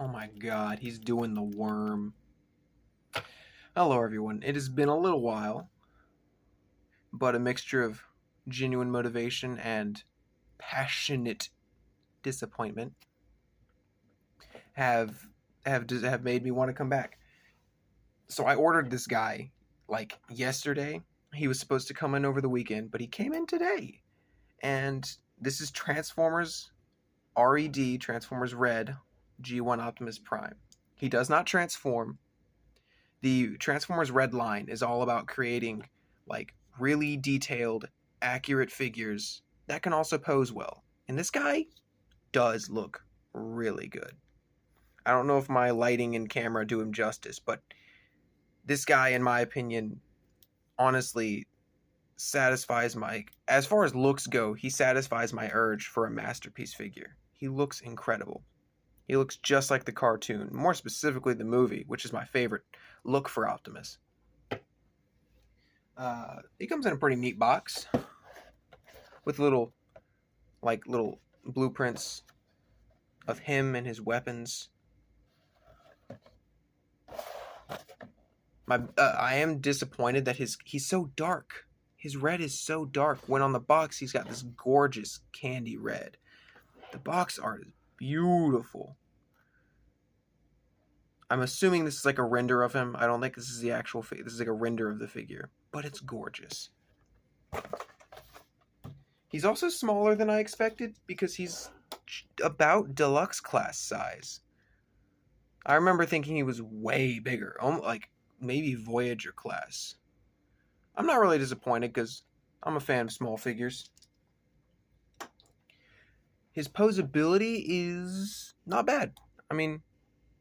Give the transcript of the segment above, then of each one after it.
Oh my god, he's doing the worm. Hello, everyone. It has been a little while, but a mixture of genuine motivation and passionate disappointment have have made me want to come back. So I ordered this guy like yesterday. He was supposed to come in over the weekend, but he came in today. And this is Transformers R.E.D. Transformers Red G1 Optimus Prime. He does not transform. The Transformers Red line is all about creating like really detailed, accurate figures that can also pose well. And this guy does look really good. I don't know if my lighting and camera do him justice, but this guy, in my opinion, honestly satisfies my, as far as looks go, he satisfies my urge for a masterpiece figure. He looks incredible. He looks just like the cartoon, more specifically the movie, which is my favorite look for Optimus. He comes in a pretty neat box with little blueprints of him and his weapons. I am disappointed that he's so dark. His red is so dark. When on the box, he's got this gorgeous candy red. The box art is beautiful. I'm assuming this is like a render of him. I don't think this is the actual figure. This is like a render of the figure, but it's gorgeous. He's also smaller than I expected because he's about deluxe class size. I remember thinking he was way bigger, like maybe Voyager class. I'm not really disappointed because I'm a fan of small figures. His posability is not bad. I mean,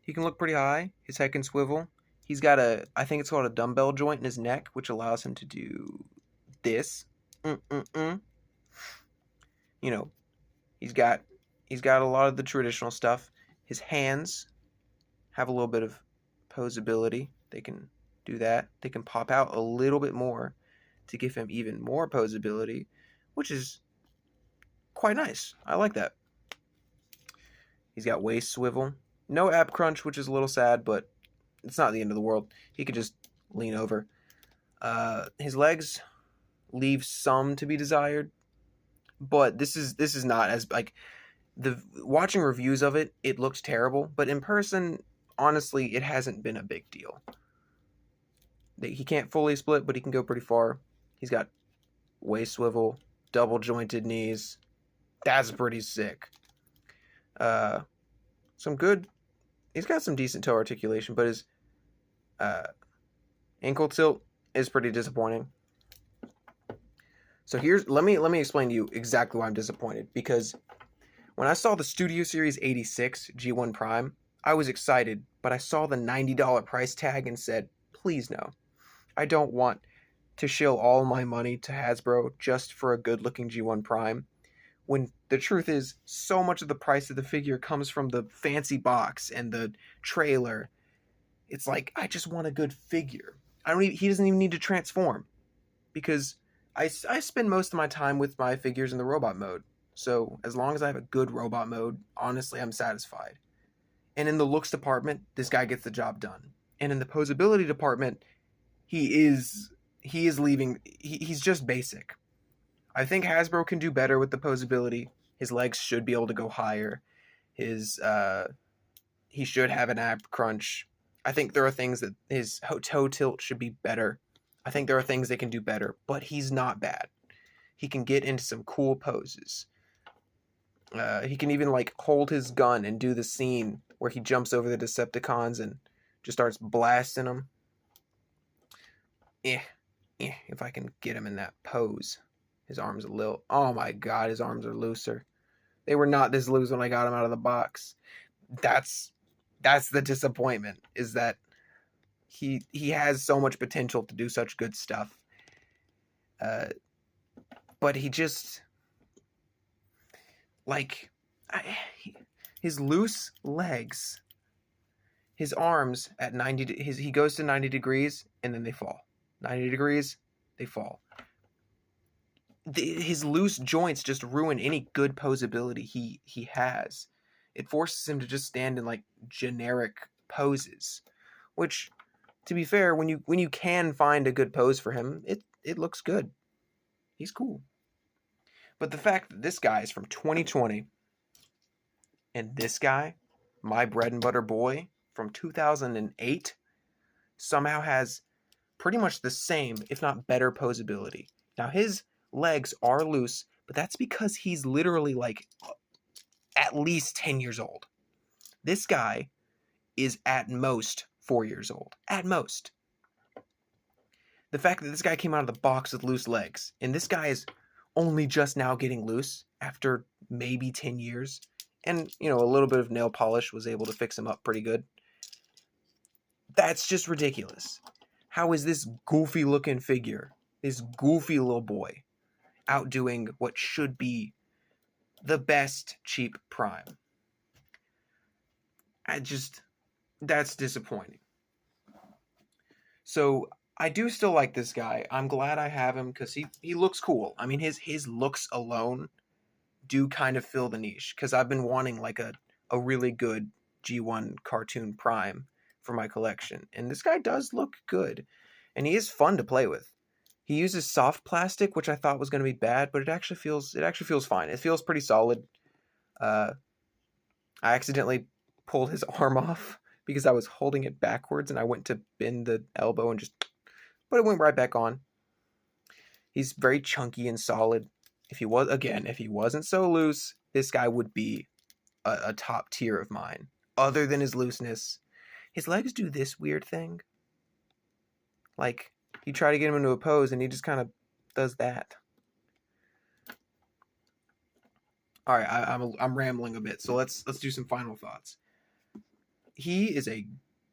he can look pretty high. His head can swivel. He's got I think it's called a dumbbell joint in his neck, which allows him to do this. You know, he's got a lot of the traditional stuff. His hands have a little bit of posability. They can do that. They can pop out a little bit more to give him even more posability, which is quite nice. I like that. He's got waist swivel. No ab crunch, which is a little sad, but it's not the end of the world. He could just lean over. His legs leave some to be desired, but this is not as like watching reviews of it. It looks terrible, but in person, honestly, it hasn't been a big deal. He can't fully split, but he can go pretty far. He's got waist swivel, double jointed knees. That's pretty sick. He's got some decent toe articulation, but his ankle tilt is pretty disappointing. So let me explain to you exactly why I'm disappointed. Because when I saw the Studio Series 86 G1 Prime, I was excited, but I saw the $90 price tag and said, please no. I don't want to shill all my money to Hasbro just for a good-looking G1 Prime, when the truth is, so much of the price of the figure comes from the fancy box and the trailer. It's like, I just want a good figure. He doesn't even need to transform, because I spend most of my time with my figures in the robot mode. So as long as I have a good robot mode, honestly, I'm satisfied. And in the looks department, this guy gets the job done. And in the posability department, he's just basic. I think Hasbro can do better with the posability. His legs should be able to go higher. He should have an ab crunch. I think there are things that his toe tilt should be better. I think there are things they can do better, but he's not bad. He can get into some cool poses. He can even like hold his gun and do the scene where he jumps over the Decepticons and just starts blasting them. If I can get him in that pose. His arms a little... Oh my god, his arms are looser. They were not this loose when I got him out of the box. That's the disappointment, is that he has so much potential to do such good stuff. But he just... Like... his loose legs... His arms at 90... He goes to 90 degrees, and then they fall. 90 degrees, they fall. His loose joints just ruin any good posability he has. It forces him to just stand in like generic poses, which, to be fair, when you can find a good pose for him, it looks good. He's cool. But the fact that this guy is from 2020 and this guy, my bread and butter boy from 2008, somehow has pretty much the same, if not better, posability. Now, his legs are loose, but that's because he's literally like at least 10 years old. This guy is at most 4 years old. At most. The fact that this guy came out of the box with loose legs, and this guy is only just now getting loose after maybe 10 years, and, you know, a little bit of nail polish was able to fix him up pretty good. That's just ridiculous. How is this goofy looking figure, this goofy little boy, outdoing what should be the best cheap Prime? That's disappointing. So I do still like this guy. I'm glad I have him because he looks cool. I mean, his looks alone do kind of fill the niche, because I've been wanting like a really good G1 cartoon Prime for my collection, and this guy does look good, and he is fun to play with. He uses soft plastic, which I thought was going to be bad, but it actually feels fine. It feels pretty solid. I accidentally pulled his arm off because I was holding it backwards, and I went to bend the elbow and but it went right back on. He's very chunky and solid. If he wasn't so loose, this guy would be a top tier of mine. Other than his looseness, his legs do this weird thing. Like, you try to get him into a pose, and he just kind of does that. All right, I'm rambling a bit, so let's do some final thoughts. He is a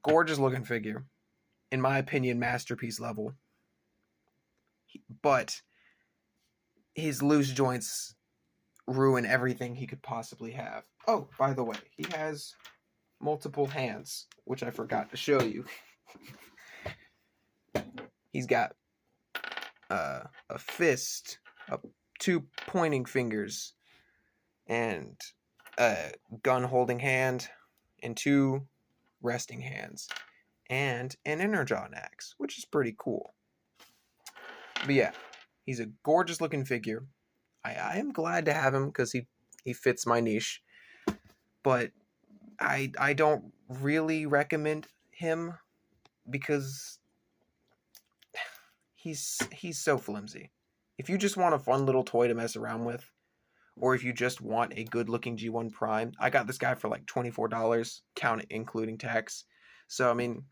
gorgeous looking figure, in my opinion, masterpiece level. But his loose joints ruin everything he could possibly have. Oh, by the way, he has multiple hands, which I forgot to show you. He's got a fist, two pointing fingers, and a gun holding hand, and two resting hands, and an energon axe, which is pretty cool. But yeah, he's a gorgeous looking figure. I am glad to have him because he fits my niche. But I don't really recommend him because he's so flimsy. If you just want a fun little toy to mess around with, or if you just want a good looking G1 Prime, I got this guy for like $24, count it including tax. So I mean,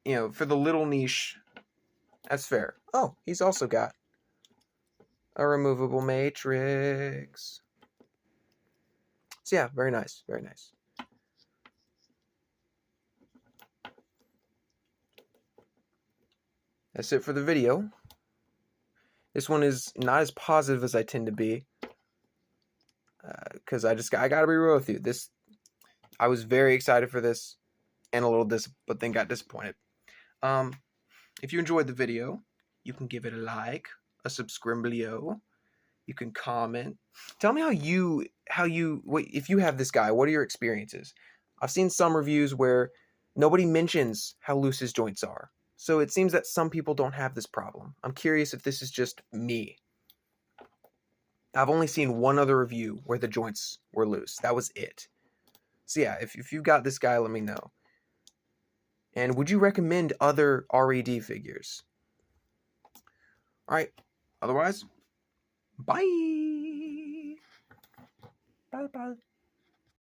you know, for the little niche, that's fair. Oh, he's also got a removable matrix. So yeah, very nice, very nice. That's it for the video. This one is not as positive as I tend to be, because I gotta be real with you. I was very excited for this, and a little but then got disappointed. If you enjoyed the video, you can give it a like, a subscribe. You can comment. Tell me if you have this guy, what are your experiences? I've seen some reviews where nobody mentions how loose his joints are. So it seems that some people don't have this problem. I'm curious if this is just me. I've only seen one other review where the joints were loose. That was it. So yeah, if you got this guy, let me know. And would you recommend other R.E.D. figures? Alright, otherwise, bye! Bye-bye.